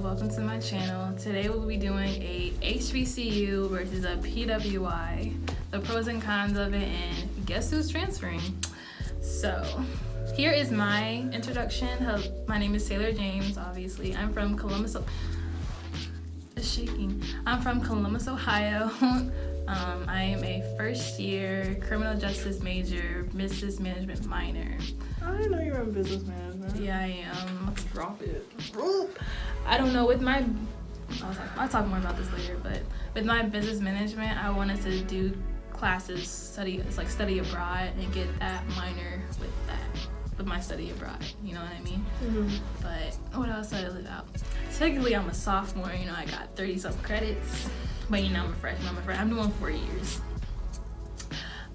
welcome to my channel. Today we'll be doing a Hbcu versus a PWI, the pros and cons of it, and guess who's transferring. So here is my introduction. My name is Taylor James, obviously. I'm from Columbus. It's shaking. I'm from Columbus, Ohio. I am a first year criminal justice major, business management minor. I didn't know you were in business management. Yeah, I am. Let's drop it. I don't know, I'll talk more about this later, but with my business management, I wanted to do classes, study abroad, and get that minor with my study abroad, you know what I mean? Mm-hmm. But what else did I live out? Technically, I'm a sophomore, I got 30-some credits, but I'm a freshman, I'm doing 4 years.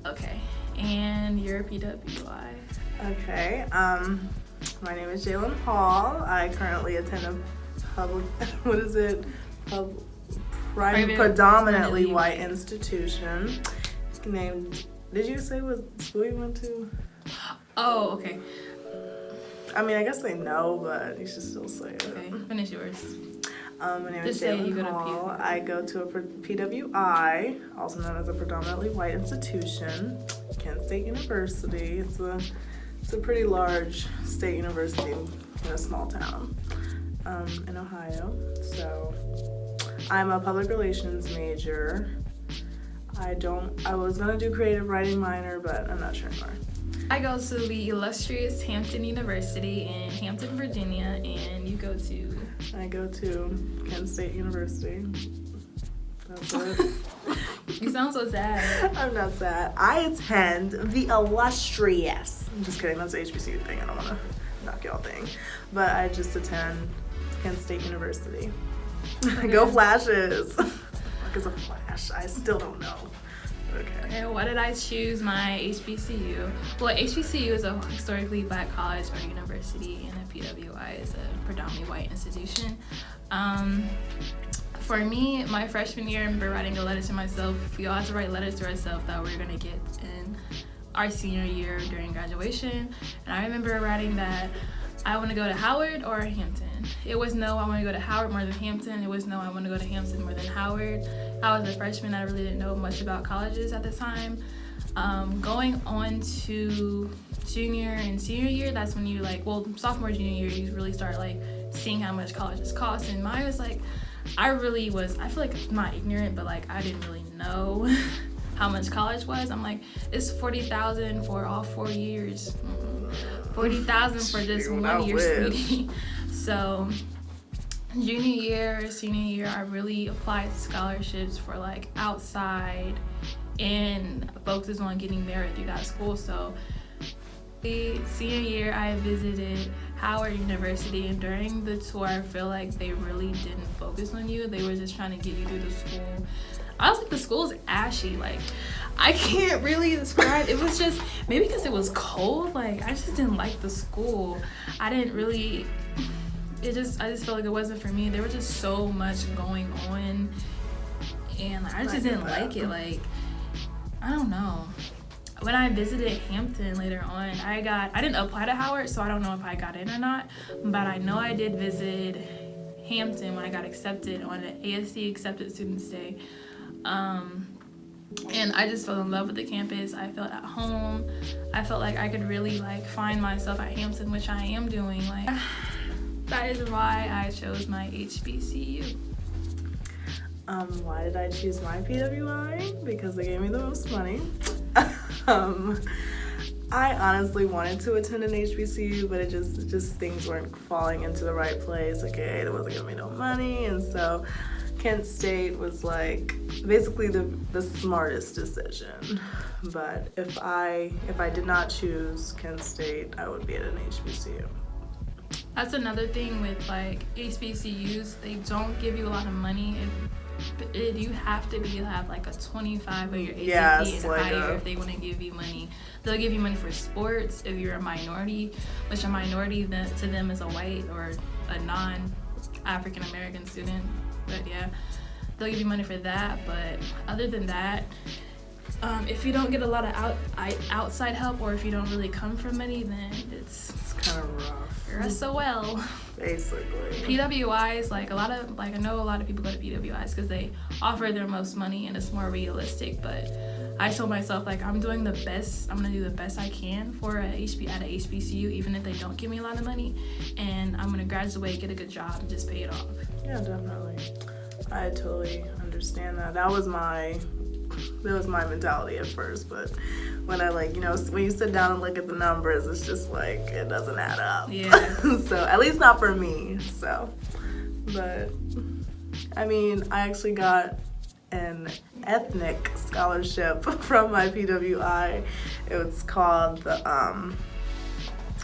Okay, and you're a PWI. Okay, my name is Jalen Hall. I currently attend a predominantly white institution named, did you say what school you went to? Oh, okay. I mean, I guess they know, but you should still say it. Okay, finish yours. My name is Jalen Hall. I go to a PWI, also known as a predominantly white institution, Kent State University. It's a pretty large state university in a small town in Ohio. So I'm a public relations major. I was gonna do creative writing minor, but I'm not sure anymore. I go to the illustrious Hampton University in Hampton, Virginia, and you go to? I go to Kent State University. That's it. You sound so sad. I'm not sad. I attend the illustrious. I'm just kidding. That's the HBCU thing. I don't want to knock y'all thing. But I just attend Kent State University. Okay. Go Flashes. What is a flash? I still don't know. Okay, why did I choose my HBCU? Well, HBCU is a historically black college or university, and a PWI is a predominantly white institution. For me, my freshman year, I remember writing a letter to myself. We all had to write letters to ourselves that we were going to get in our senior year during graduation. And I remember writing that I want to go to Howard or Hampton. It was no, I want to go to Howard more than Hampton. It was no, I want to go to Hampton more than Howard. I was a freshman. I really didn't know much about colleges at the time. Going on to junior and senior year, that's when you sophomore, junior year, you really start seeing how much colleges cost. And mine was I feel like I'm not ignorant, but I didn't really know how much college was. I'm like, it's $40,000 for all 4 years. $40,000 for just 1 year, sweetie. So junior year, senior year, I really applied scholarships for outside and focused on getting merit through that school. So the senior year, I visited Howard University, and during the tour, I feel like they really didn't focus on you. They were just trying to get you through the school. I was the school's ashy. I can't really describe. It was just, maybe because it was cold. I just didn't like the school. I just felt like it wasn't for me. There was just so much going on, and I just didn't like it. I don't know. When I visited Hampton later on, I didn't apply to Howard, so I don't know if I got in or not, but I know I did visit Hampton when I got accepted on an ASD Accepted Students Day. And I just fell in love with the campus. I felt at home. I felt like I could really find myself at Hampton, which I am doing. That is why I chose my HBCU. Why did I choose my PWI? Because they gave me the most money. I honestly wanted to attend an HBCU, but it just things weren't falling into the right place. Okay, there wasn't gonna be no money, and so Kent State was basically the smartest decision. But if I did not choose Kent State, I would be at an HBCU. That's another thing with HBCUs. They don't give you a lot of money. You have to have a 25 or your ACT and higher if they want to give you money. They'll give you money for sports if you're a minority, which a minority to them is a white or a non-African American student. But yeah, they'll give you money for that. But other than that, if you don't get a lot of outside help, or if you don't really come from money, then it's kind of rough. You're SOL. Basically. PWIs, like I know a lot of people go to PWIs because they offer their most money and it's more realistic, but I told myself, like, I'm gonna do the best I can for at a HBCU, even if they don't give me a lot of money, and I'm gonna graduate, get a good job, and just pay it off. Yeah, definitely. I totally understand that. That was my mentality at first, but when I when you sit down and look at the numbers, it's just like it doesn't add up. Yeah. So at least not for me. So, but I mean, I actually got an ethnic scholarship from my PWI. It was called the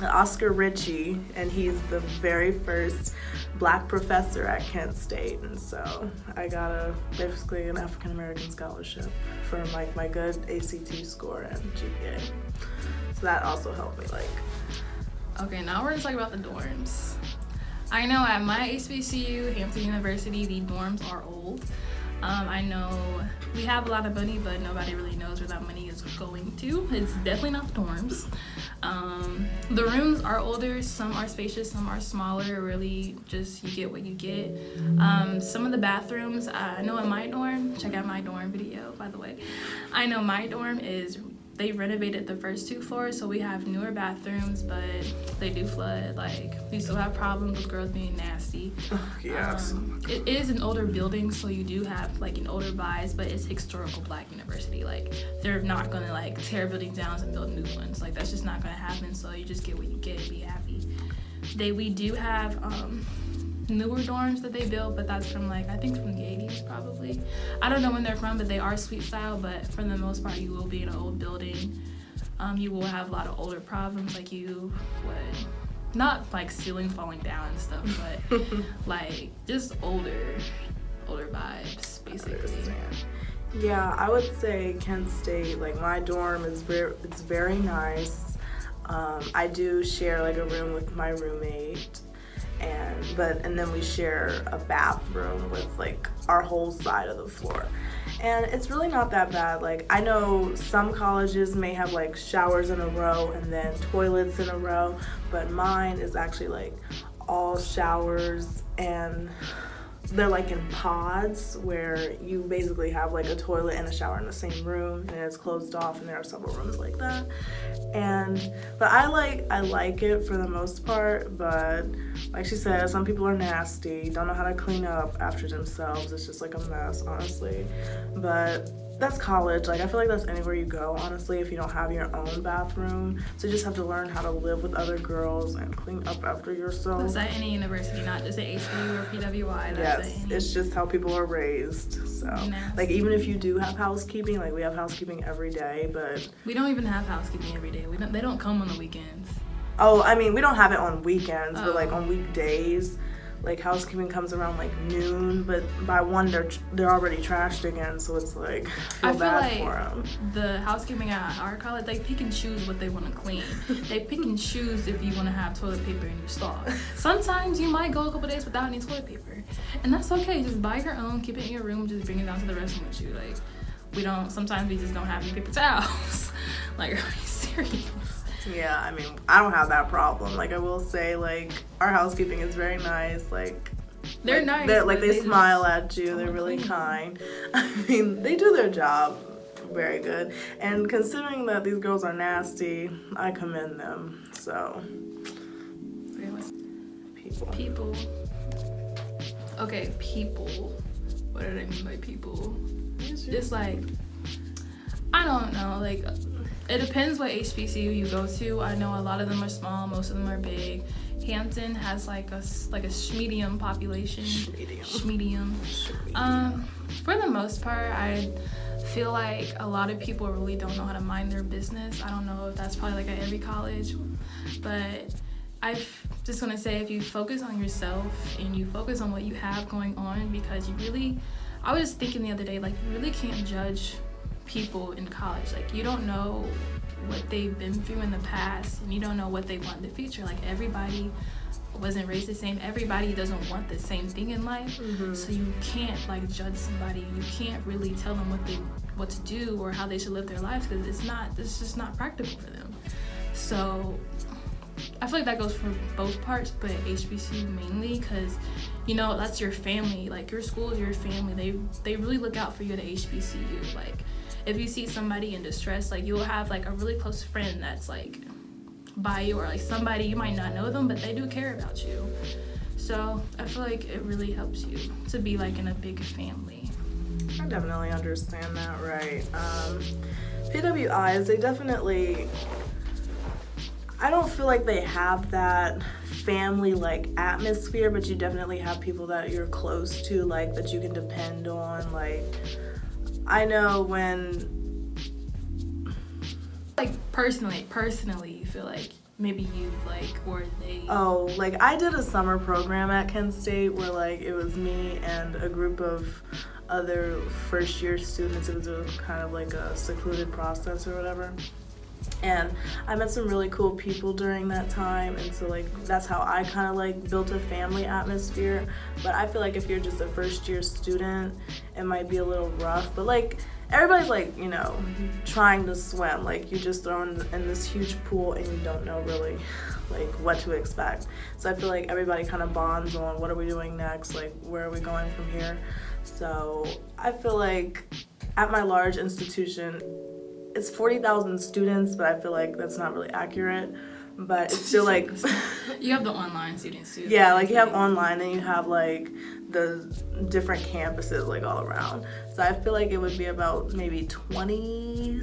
Oscar Ritchie, and he's the very first Black professor at Kent State, and so I got basically an African American scholarship for like my good ACT score and GPA. So that also helped me Okay, now we're gonna talk about the dorms. I know at my HBCU, Hampton University, the dorms are old. I know we have a lot of money, but nobody really knows where that money is going to. It's definitely not the dorms. The rooms are older, some are spacious, some are smaller. Really, just you get what you get. Some of the bathrooms, I know in my dorm, check out my dorm video, by the way. I know my dorm they renovated the first 2 floors, so we have newer bathrooms, but they do flood. Like, we still have problems with girls being nasty. Yes. It is an older building, so you do have like an older bias, but it's historical Black university. Like, they're not gonna like tear buildings down and build new ones. Like, that's just not gonna happen. So you just get what you get and be happy. We do have newer dorms that they built, but that's from I think from the 80s probably. I don't know when they're from, but they are suite style, but for the most part you will be in an old building. You will have a lot of older problems, like you would, not like ceiling falling down and stuff, but like just older vibes basically. Yeah, I would say Kent State, like my dorm it's very nice. I do share like a room with my roommate, and then we share a bathroom with like our whole side of the floor, and it's really not that bad. Like, I know some colleges may have like showers in a row and then toilets in a row, but mine is actually like all showers, and they're like in pods where you basically have like a toilet and a shower in the same room, and it's closed off, and there are several rooms like that. But I like it for the most part, but like she said, some people are nasty, don't know how to clean up after themselves. It's just like a mess, honestly. But that's college. Like, I feel like that's anywhere you go, honestly, if you don't have your own bathroom. So you just have to learn how to live with other girls and clean up after yourself. That's at any university, not just at HBCU or PWI. Yes, it's just how people are raised. So, like, even if you do have housekeeping, like, we have housekeeping every day, but... We don't even have housekeeping every day. They don't come on the weekends. Oh, I mean, we don't have it on weekends, but, like, on weekdays... Like, housekeeping comes around like noon, but by 1 they're already trashed again, so it's like I feel bad like for them. The housekeeping at our college, they pick and choose what they want to clean. They pick and choose if you want to have toilet paper in your stall. Sometimes you might go a couple days without any toilet paper, and that's okay. Just buy your own, keep it in your room, just bring it down to the restroom with you. Like, sometimes we just don't have any paper towels. Like, are you serious? Yeah, I mean, I don't have that problem. Like, I will say, like, our housekeeping is very nice. Like, they're nice. They smile at you. They're really kind. I mean, they do their job very good. And considering that these girls are nasty, I commend them. So, people. Okay, people. What did I mean by people? Just like, I don't know, like... It depends what HBCU you go to. I know a lot of them are small, most of them are big. Hampton has like a medium population. Medium. For the most part, I feel like a lot of people really don't know how to mind their business. I don't know if that's probably like at every college, but I'm just gonna say, if you focus on yourself and you focus on what you have going on, because I was just thinking the other day, like, you really can't judge people in college. Like, you don't know what they've been through in the past, and you don't know what they want in the future. Like, everybody wasn't raised the same. Everybody doesn't want the same thing in life. Mm-hmm. So you can't like judge somebody. You can't really tell them what to do or how they should live their lives, because it's just not practical for them. So I feel like that goes for both parts, but HBCU mainly, because, you know, that's your family. Like, your school is your family. They really look out for you at HBCU. Like, if you see somebody in distress, like, you'll have, like, a really close friend that's, like, by you, or, like, somebody, you might not know them, but they do care about you. So I feel like it really helps you to be, like, in a big family. I definitely understand that, right. PWIs, they definitely, I don't feel like they have that family like atmosphere, but you definitely have people that you're close to, like, that you can depend on. Like, I know when, like, personally you feel like maybe you, like, or they. Oh, like, I did a summer program at Kent State where, like, it was me and a group of other first year students. It was a kind of like a secluded process or whatever. And I met some really cool people during that time, and so, like, that's how I kind of, like, built a family atmosphere. But I feel like if you're just a first year student, it might be a little rough. But, like, everybody's, like, you know, trying to swim. Like, you're just thrown in this huge pool and you don't know really, like, what to expect. So I feel like everybody kind of bonds on what are we doing next, like, where are we going from here. So I feel like at my large institution, it's 40,000 students, but I feel like that's not really accurate. But it's still, like, you have the online students too. Yeah, like, you have online and you have, like, the different campuses, like, all around. So I feel like it would be about maybe 20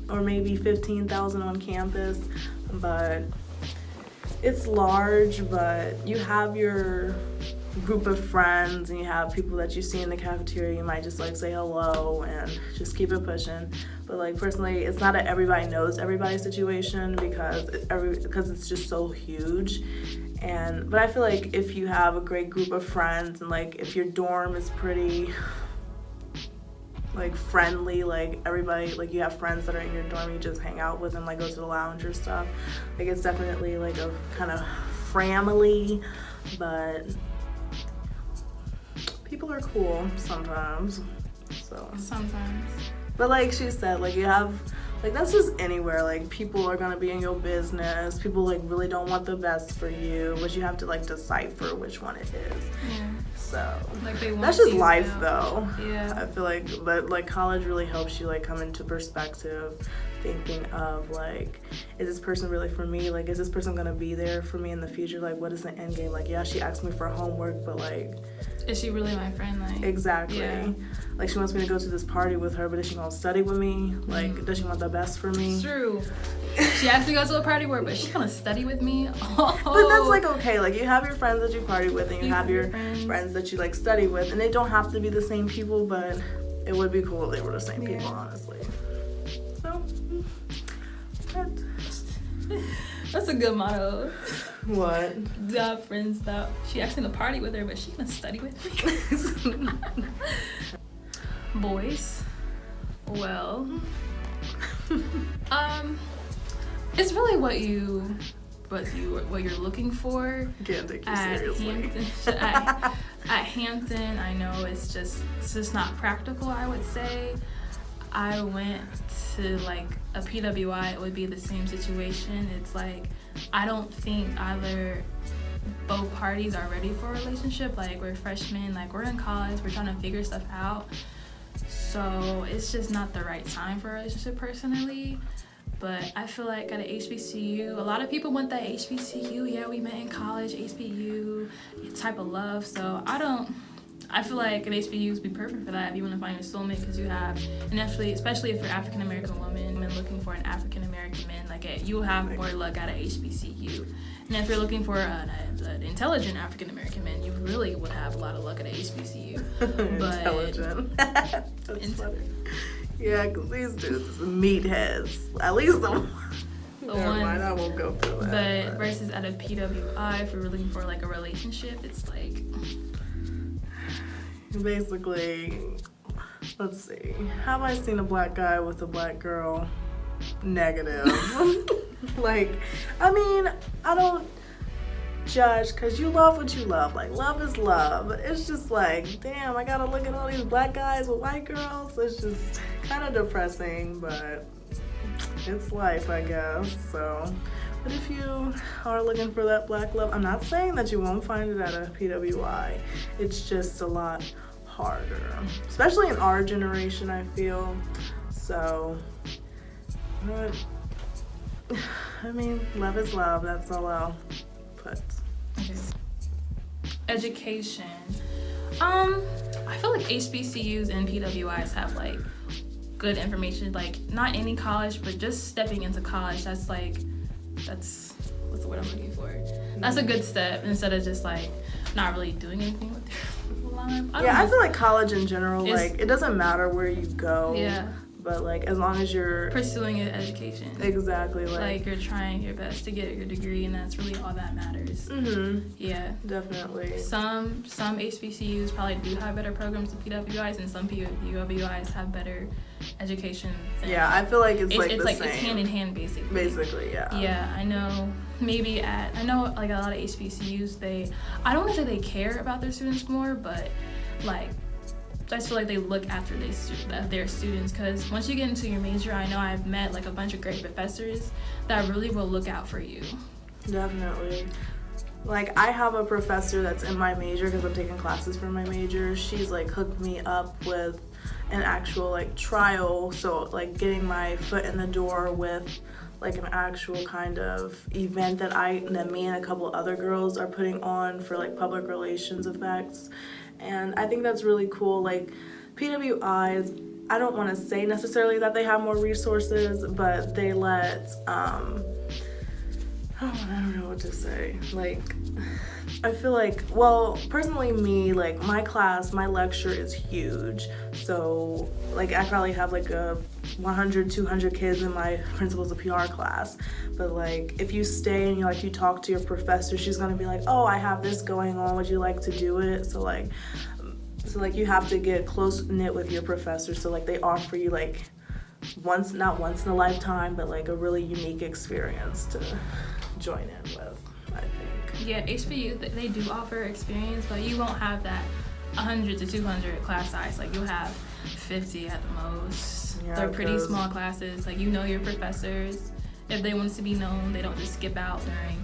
or maybe 15,000 on campus. But it's large, but you have your group of friends and you have people that you see in the cafeteria. You might just, like, say hello and just keep it pushing. But, like, personally, it's not that everybody knows everybody's situation because it's just so huge. But I feel like if you have a great group of friends and, like, if your dorm is pretty, like, friendly, like, everybody, like, you have friends that are in your dorm you just hang out with and, like, go to the lounge or stuff. Like, it's definitely, like, a kind of family, but people are cool sometimes. So sometimes. But like she said, like, you have, like, that's just anywhere. Like, people are gonna be in your business. People, like, really don't want the best for you, but you have to, like, decipher which one it is. Yeah. So like, they want that's just you life, to. though. Yeah. I feel like, but, like, college really helps you, like, come into perspective, thinking of, like, is this person really for me? Like, is this person gonna be there for me in the future? Like, what is the end game? Like, yeah, she asked me for homework, but, like, is she really my friend? Like, exactly. Yeah. Like, she wants me to go to this party with her, but is she gonna study with me? Like, does she want the best for me? It's true. She asked me to go to a party where, but she's gonna study with me. Oh. But that's, like, okay. Like, you have your friends that you party with, and you have your friends that you, like, study with, and they don't have to be the same people, but it would be cool if they were the same people, honestly. So, that's a good motto. What? Got friends that she asked me to party with her, but she gonna study with me. Boys, well, it's really what you're looking for. Can't take you seriously. At Hampton, I know it's just not practical, I would say. I went to, like, a PWI, it would be the same situation. It's like, I don't think either both parties are ready for a relationship. Like, we're freshmen, like, we're in college, we're trying to figure stuff out. So it's just not the right time for a relationship personally. But I feel like at an HBCU, a lot of people want that HBCU, yeah, we met in college, HBCU type of love. So I feel like an HBCU would be perfect for that if you want to find your soulmate, because you have, and especially if you're African American woman and looking for an African American man, like, you'll have more luck at a HBCU. And if you're looking for an intelligent African American man, you really would have a lot of luck at a HBCU. Intelligent. That's funny. Yeah, because these dudes is meatheads. At least the never mind, I won't go through that. But versus at a PWI, if you're looking for, like, a relationship, it's like, basically, let's see. Have I seen a black guy with a black girl? Negative. Like, I mean, I don't judge, because you love what you love. Like, love is love. It's just like, damn, I gotta look at all these black guys with white girls. It's just kind of depressing, but it's life, I guess. So But if you are looking for that black love, I'm not saying that you won't find it at a PWI. It's just a lot harder, especially in our generation, I feel. So, but, I mean, love is love. That's all I'll put. Okay. Education. I feel like HBCUs and PWIs have like good information. Like not any college, but just stepping into college. That's what's the word I'm looking for. That's a good step instead of just like not really doing anything with your life. I feel like college in general, like it doesn't matter where you go. Yeah. But like as long as you're pursuing an education. Exactly. Like you're trying your best to get your degree, and that's really all that matters. Yeah. Definitely. Some HBCUs probably do have better programs than PWIs, and some PWIs have better education. I feel like it's like the same. It's hand in hand basically. Basically, yeah. Yeah, I know. I know like a lot of HBCUs, I don't want to say they care about their students more, but like I just feel like they look after their students, because once you get into your major, I know I've met like a bunch of great professors that really will look out for you. Definitely. Like I have a professor that's in my major because I'm taking classes for my major. She's like hooked me up with an actual like trial, so like getting my foot in the door with like an actual kind of event that me and a couple other girls are putting on for like public relations effects. And I think that's really cool. Like PWIs, I don't want to say necessarily that they have more resources, but they let, I don't know what to say. Like, I feel like, well, personally me, like my lecture is huge. So like I probably have like a 100, 200 kids in my principles of PR class. But like if you stay and you talk to your professor, she's gonna be like, oh, I have this going on, would you like to do it? So you have to get close knit with your professor. So like they offer you like not once in a lifetime, but like a really unique experience to join in with, I think. Yeah, HBU, they do offer experience, but you won't have that 100 to 200 class size. Like you'll have 50 at the most. Yeah, they're pretty small classes. Like your professors, if they want to be known, they don't just skip out during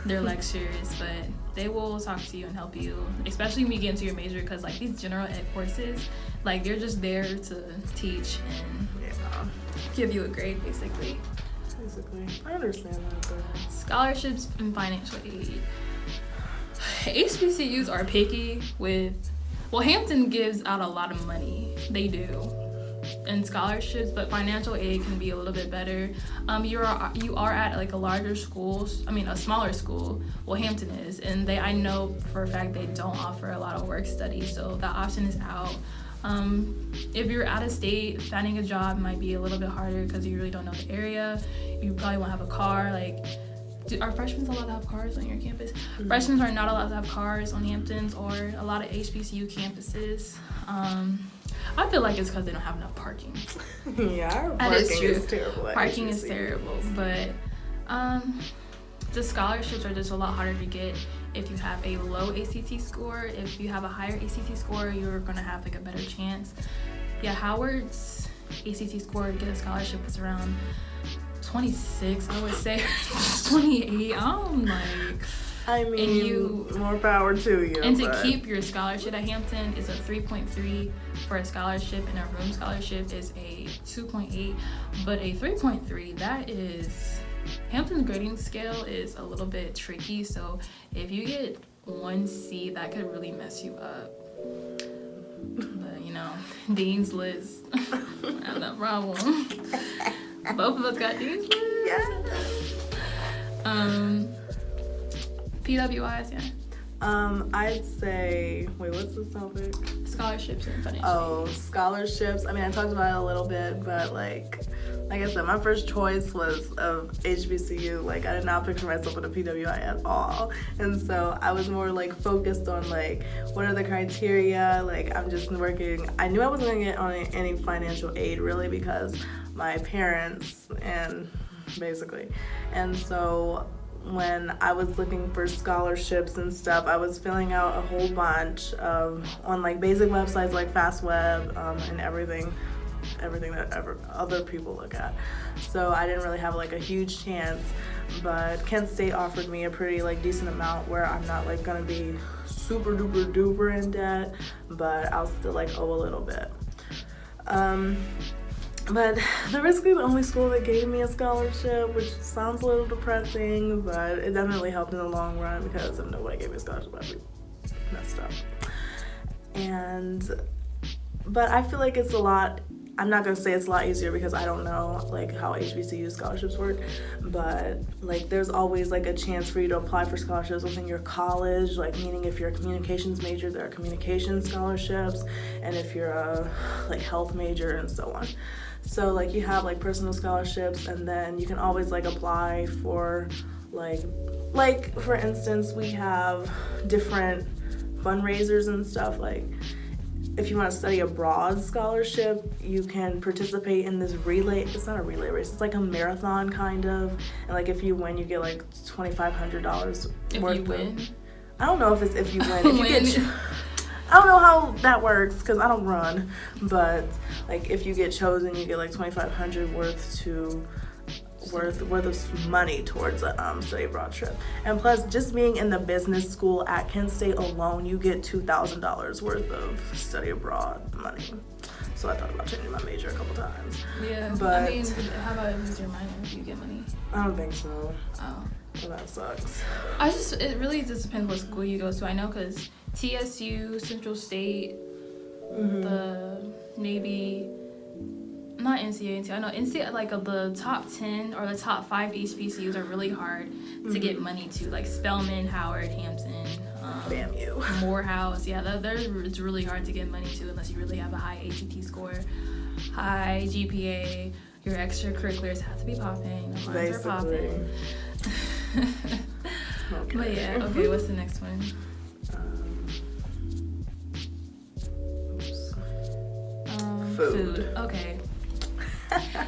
their lectures, but they will talk to you and help you, especially when you get into your major, because like these general ed courses, like they're just there to teach and give you a grade basically. I understand that though. Scholarships and financial aid. HBCUs are picky Hampton gives out a lot of money. They do. And scholarships, but financial aid can be a little bit better. You are at like a smaller school. Well, Hampton is, and I know for a fact they don't offer a lot of work study, so that option is out. If you're out of state, finding a job might be a little bit harder because you really don't know the area. You probably won't have a car. Like, are freshmen allowed to have cars on your campus? Mm-hmm. Freshmen are not allowed to have cars on Hamptons or a lot of HBCU campuses. I feel like it's because they don't have enough parking. Yeah, parking is terrible. Parking is terrible, but the scholarships are just a lot harder to get if you have a low ACT score. If you have a higher ACT score, you're going to have like a better chance. Yeah, Howard's ACT score to get a scholarship was around 26, I would say. 28. I'm like... I mean, more power to you. And to keep your scholarship at Hampton is a 3.3 for a scholarship, and a room scholarship is a 2.8. But a 3.3, that is... Hampton's grading scale is a little bit tricky, so if you get 1C, that could really mess you up. But, Dean's List. I have that problem. Both of us got Dean's List. Yeah. PWIs, yeah. I'd say, what's the topic? Scholarships and financial. Oh, scholarships. I mean, I talked about it a little bit, but like I said, my first choice was of HBCU. Like, I did not picture myself in a PWI at all. And so I was more like focused on like, what are the criteria? Like, I'm just working. I knew I wasn't going to get on any financial aid really because my parents and so when I was looking for scholarships and stuff, I was filling out a whole bunch on like basic websites like FastWeb and everything everything that other people look at. So I didn't really have like a huge chance, but Kent State offered me a pretty like decent amount where I'm not like gonna be super duper duper in debt, but I'll still like owe a little bit. But they're basically the only school that gave me a scholarship, which sounds a little depressing, but it definitely helped in the long run because if nobody gave me a scholarship, I'd be messed up. But I feel like it's a lot, I'm not going to say it's a lot easier because I don't know like how HBCU scholarships work, but like there's always like a chance for you to apply for scholarships within your college, like meaning if you're a communications major, there are communications scholarships, and if you're a like health major and so on. So like you have like personal scholarships, and then you can always like apply for like for instance, we have different fundraisers and stuff. Like if you want to study abroad scholarship, you can participate in this relay. It's not a relay race, it's like a marathon kind of, and like if you win, you get like $2,500 worth of. Win? I don't know if it's if you win. If you get I don't know how that works because I don't run, but like if you get chosen, you get like $2,500 worth of money towards a study abroad trip. And plus, just being in the business school at Kent State alone, you get $2,000 worth of study abroad money. So I thought about changing my major a couple times. Yeah, but I mean, how about if it's your minor? Do you get money? I don't think so. Oh. So that sucks. It really just depends what school you go to. I know because TSU, Central State, the Navy, not NCA, I know NCA, like the top 10 or the top 5 HBCUs are really hard to get money to, like Spelman, Howard, Hampton, FAMU, Morehouse. Yeah, it's really hard to get money to unless you really have a high ACT score, high GPA. Your extracurriculars have to be popping. The lines are popping. Okay. But yeah, okay, what's the next one? Food. Okay.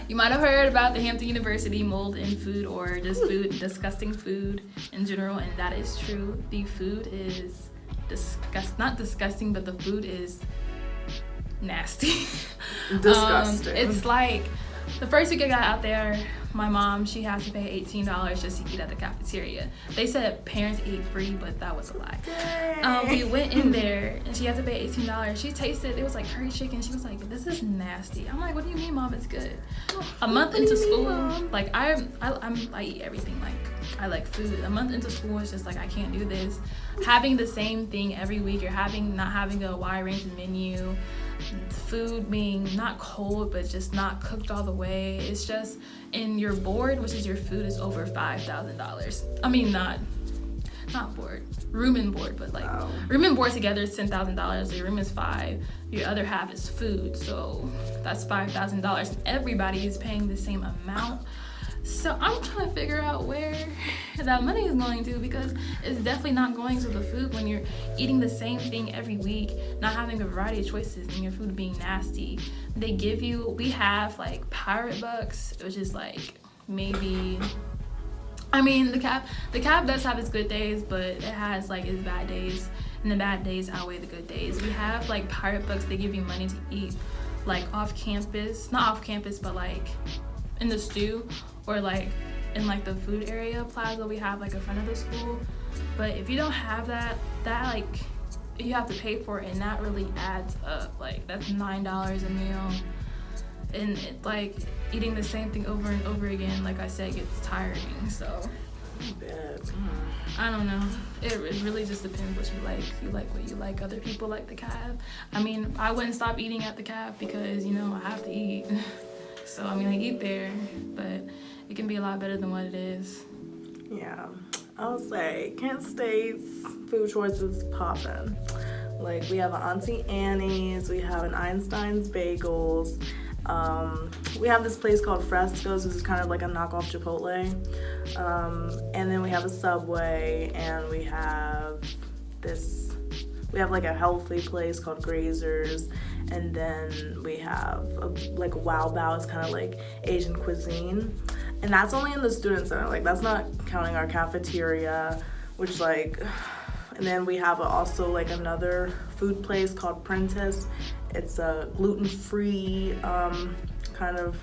You might have heard about the Hampton University mold in food, or just food, disgusting food in general, and that is true. The food is not disgusting, but the food is nasty. Disgusting. It's like the first week I got out there, my mom, she has to pay $18 just to eat at the cafeteria. They said parents eat free, but that was a lie. We went in there and she had to pay $18. She tasted, it was like curry chicken. She was like, this is nasty. I'm like, what do you mean, Mom? It's good. A month into school, like I eat everything. Like I like food. A month into school, it's just like I can't do this. Having the same thing every week, not having a wide range of menu. Food being not cold but just not cooked all the way. It's just, and your board, which is your food, is over $5,000. I mean, not board, room and board, but like room and board together is $10,000. Your room is $5,000. Your other half is food, so that's $5,000. And everybody is paying the same amount. So I'm trying to figure out where that money is going to, because it's definitely not going to the food when you're eating the same thing every week, not having a variety of choices, and your food being nasty. We have like Pirate Bucks, which is like maybe, I mean, the cab does have its good days, but it has like its bad days, and the bad days outweigh the good days. We have like Pirate Bucks, they give you money to eat like off campus, not off campus, but like in the stew, or like in like the food area plaza we have like in front of the school. But if you don't have that like you have to pay for it, and that really adds up. Like that's $9 a meal, and it, like eating the same thing over and over again, like I said, gets tiring. So I don't know, it really just depends what you like. You like what you like. Other people like the cab. I mean, I wouldn't stop eating at the cab because, you know, I have to eat. So I mean, I eat there, but it can be a lot better than what it is. Yeah, I'll say Kent State's food choices poppin'. Like we have an Auntie Annie's, we have an Einstein's Bagels, we have this place called Fresco's, which is kind of like a knockoff Chipotle, and then we have a Subway, and we have like a healthy place called Grazer's, and then we have like Wow Bao. It's kind of like Asian cuisine, and that's only in the student center. Like that's not counting our cafeteria, which like And then we have also like another food place called Prentice. It's a gluten-free kind of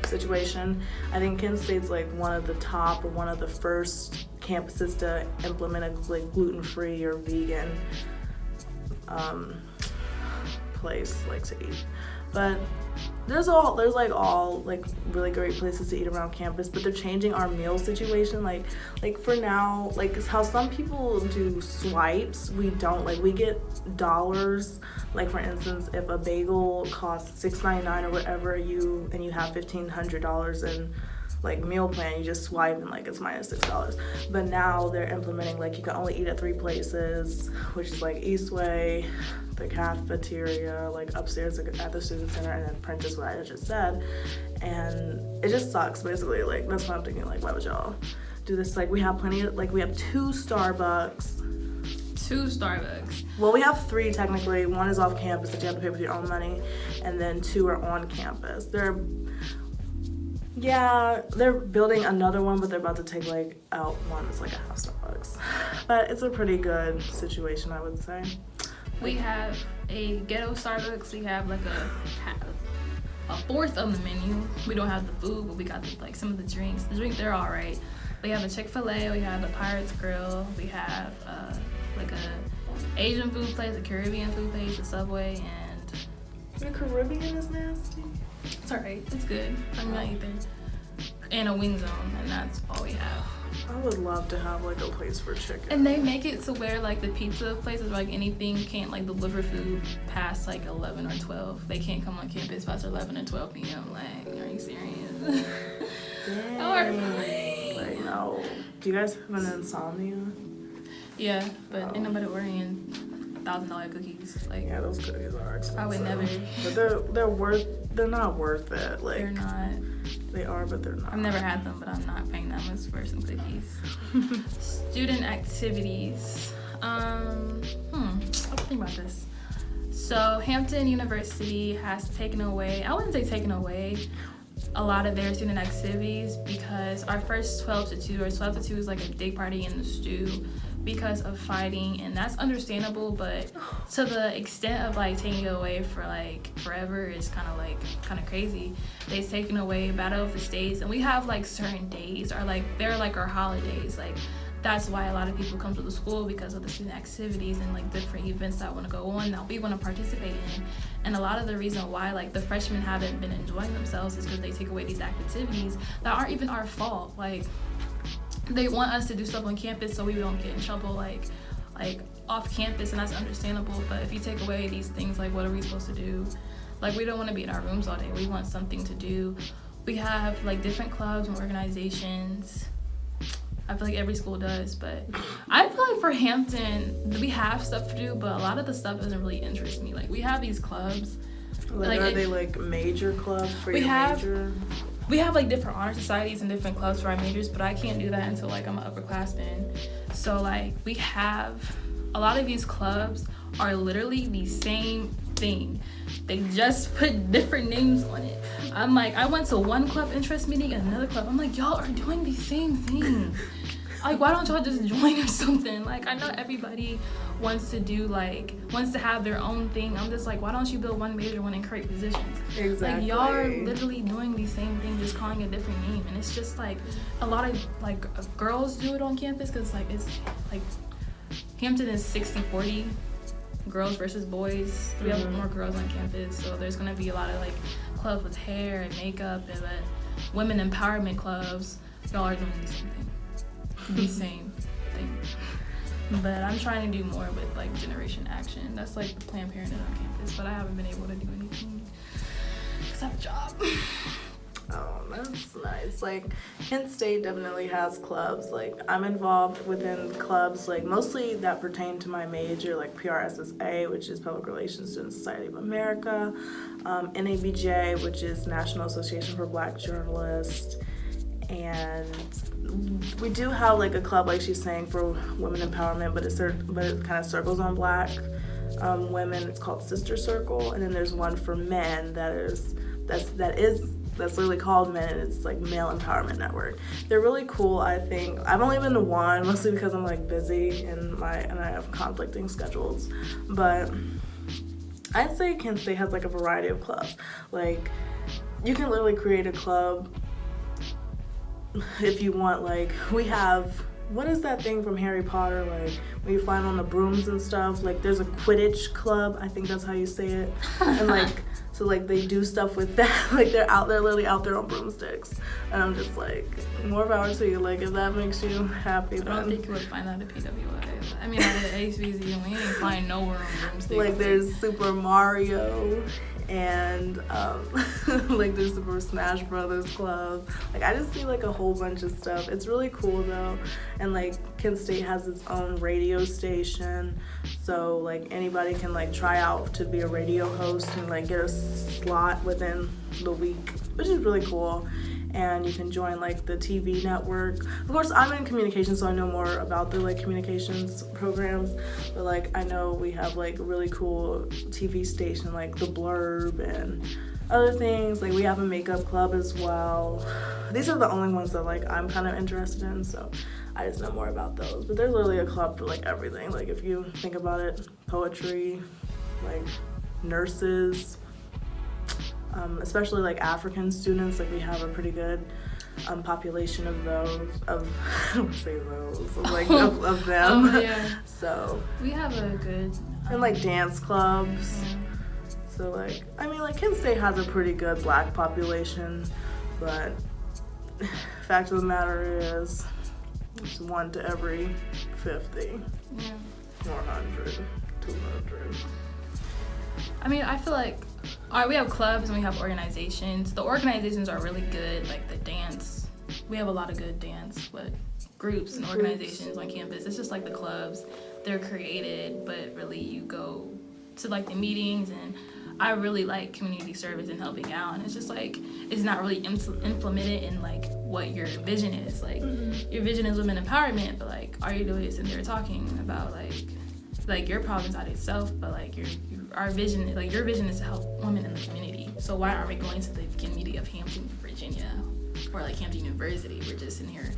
situation. I think Kent State's like one of the top or one of the first campuses to implement a like gluten-free or vegan place like to eat. But there's like all like really great places to eat around campus, but they're changing our meal situation. Like for now, like how some people do swipes, we don't. Like we get dollars. Like for instance, if a bagel costs $6.99 or whatever, you have $1,500 in like meal plan, you just swipe and like it's -$6. But now they're implementing like you can only eat at 3 places, which is like Eastway, the cafeteria, like upstairs at the student center, and then Prentice, what I just said. And it just sucks basically. Like that's what I'm thinking, like why would y'all do this? Like we have plenty of, like we have 2 Starbucks. Well, we have 3 technically. 1 is off campus that you have to pay with your own money, and then 2 are on campus. They're building another one, but they're about to take like out one that's like a half Starbucks. But it's a pretty good situation, I would say. We have a ghetto Starbucks. We have like a fourth of the menu. We don't have the food, but we got like some of the drinks. The drink, they're all right. We have a Chick-fil-A. We have a Pirate's Grill. We have like a Asian food place, a Caribbean food place, a Subway, and the Caribbean is nasty. It's alright. It's good. I'm not eating. And a wing zone, and that's all we have. I would love to have like a place for chicken. And they make it to where like the pizza places, like anything can't like deliver food past like 11 or 12. They can't come on campus past 11 or 12 p.m. Like, are you serious? Dang. Like, no. Do you guys have an insomnia? Yeah, but ain't nobody ordering $1,000 cookies. Like, yeah, those cookies are expensive. I would never. But they're not worth it. Like they're not. They are, but they're not. I've never had them, but I'm not paying that much for some cookies. Student activities. Let's think about this. So Hampton University has taken away, I wouldn't say taken away, a lot of their student activities because our first 12 to 2 is like a day party in the stew because of fighting, and that's understandable, but to the extent of like taking it away for like forever is kind of crazy. They've taken away Battle of the States, and we have like certain days are like they're like our holidays. Like that's why a lot of people come to the school, because of the student activities and like different events that want to go on that we want to participate in. And a lot of the reason why like the freshmen haven't been enjoying themselves is because they take away these activities that aren't even our fault. Like they want us to do stuff on campus so we don't get in trouble like off campus, and that's understandable. But if you take away these things, like what are we supposed to do? Like we don't want to be in our rooms all day. We want something to do. We have like different clubs and organizations. I feel like every school does, but I feel like for Hampton we have stuff to do, but a lot of the stuff doesn't really interest me. Like we have these clubs. Like are they like major clubs for your major? We have like different honor societies and different clubs for our majors, but I can't do that until like I'm an upperclassman. So like we have a lot of these clubs are literally the same thing. They just put different names on it. I'm like, I went to one club interest meeting and another club. I'm like, y'all are doing the same thing. Like, why don't y'all just join or something? Like, I know everybody wants to have their own thing. I'm just like, why don't you build one major one and create positions? Exactly. Like, y'all are literally doing the same thing, just calling it a different name. And it's just like a lot of like girls do it on campus because like it's like Hampton is 60-40 girls versus boys. We have more girls on campus, so there's gonna be a lot of like clubs with hair and makeup and women empowerment clubs. Y'all are doing the same thing. The same thing. But I'm trying to do more with like Generation Action. That's like the Planned Parenthood on campus, but I haven't been able to do anything because I have a job. Oh, that's nice. Like Kent State definitely has clubs. Like I'm involved within clubs, like mostly that pertain to my major, like PRSSA, which is Public Relations Student Society of America, NABJ, which is National Association for Black Journalists, and we do have like a club, like she's saying, for women empowerment, but it kind of circles on Black women. It's called Sister Circle, and then there's one for men that is that's literally called Men, and it's like Male Empowerment Network. They're really cool, I think. I've only been to one, mostly because I'm like busy and I have conflicting schedules. But I'd say Kent State has like a variety of clubs. Like, you can literally create a club if you want. Like, we have, what is that thing from Harry Potter, like when you fly on the brooms and stuff? Like, there's a Quidditch club, I think that's how you say it. And like, so like they do stuff with that. Like, they're literally out there on broomsticks, and I'm just like, more power to you. Like, if that makes you happy, then. I don't think you would find that at PWI. I mean, at HBCU, we ain't flying nowhere on broomsticks. Like, there's Super Mario, and like there's Super Smash Brothers Club. Like, I just see like a whole bunch of stuff. It's really cool though. And like, Kent State has its own radio station, so like anybody can like try out to be a radio host and like get a slot within the week, which is really cool. And you can join like the TV network. Of course, I'm in communications, so I know more about the like communications programs, but like I know we have like a really cool TV station like The Blurb and other things. Like, we have a makeup club as well. These are the only ones that like I'm kind of interested in, so I just know more about those. But there's literally a club for like everything. Like, if you think about it, poetry, like nurses, especially like African students. Like, we have a pretty good population of those, of I don't say those, of them. Yeah. So we have a good and like dance clubs. Yeah. So like, I mean, like, Kent State has a pretty good black population, but fact of the matter is, it's 1 to every 50, 400, 200. I mean, I feel like we have clubs and we have organizations. The organizations are really good, like the dance. We have a lot of good dance, but groups and organizations on campus. It's just like the clubs. They're created, but really you go to like the meetings, and I really like community service and helping out. And it's just like, it's not really implemented in like what your vision is. Like, your vision is women empowerment, but like all you're doing is sitting there talking about like your problems out itself, but like our vision, like your vision is to help women in the community. So why aren't we going to the community of Hampton, Virginia, or like Hampton University? We're just in here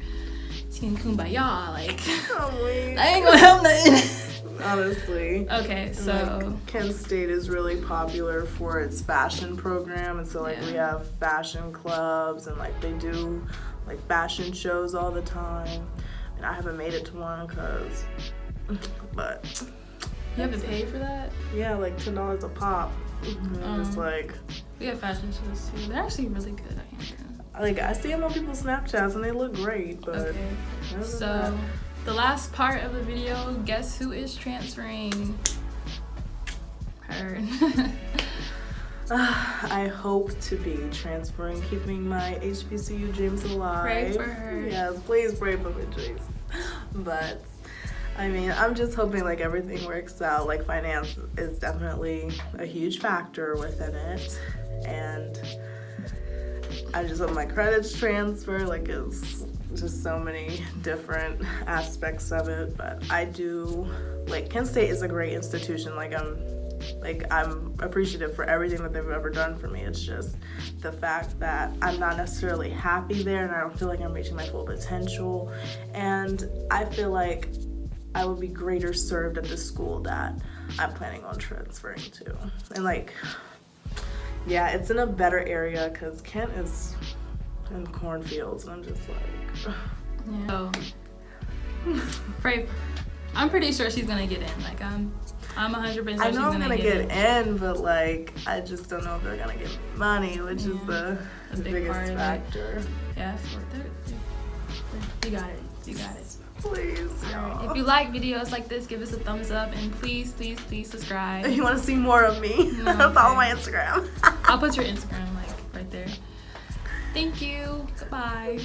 singing kumbaya, like I ain't gonna help nothing. Honestly. Okay, so like, Kent State is really popular for its fashion program, and so like we have fashion clubs, and like they do like fashion shows all the time. And I haven't made it to one but you have to pay for that? Yeah, like $10 a pop. Just like, we have fashion shows too. They're actually really good, I think. Like, I see them on people's Snapchats and they look great, but okay. So the last part of the video, guess who is transferring? Her. I hope to be transferring, keeping my HBCU dreams alive. Pray for her. Yes, please pray for me, please. But I mean, I'm just hoping like everything works out. Like, finance is definitely a huge factor within it, and I just hope my credits transfer. Like, it's just so many different aspects of it. But I do, like, Kent State is a great institution. I'm appreciative for everything that they've ever done for me. It's just the fact that I'm not necessarily happy there, and I don't feel like I'm reaching my full potential. And I feel like I would be greater served at the school that I'm planning on transferring to. And like, yeah, it's in a better area because Kent is in cornfields, and I'm just like, yeah. So, pray. I'm pretty sure she's gonna get in. Like, I'm 100% sure I know I'm gonna get in, but like, I just don't know if they're gonna give me money, which is the biggest factor. Yeah, you got it. You got it. Please, y'all. If you like videos like this, give us a thumbs up, and please subscribe. If you want to see more of me, follow my Instagram. I'll put your Instagram like right there. Thank you. Goodbye.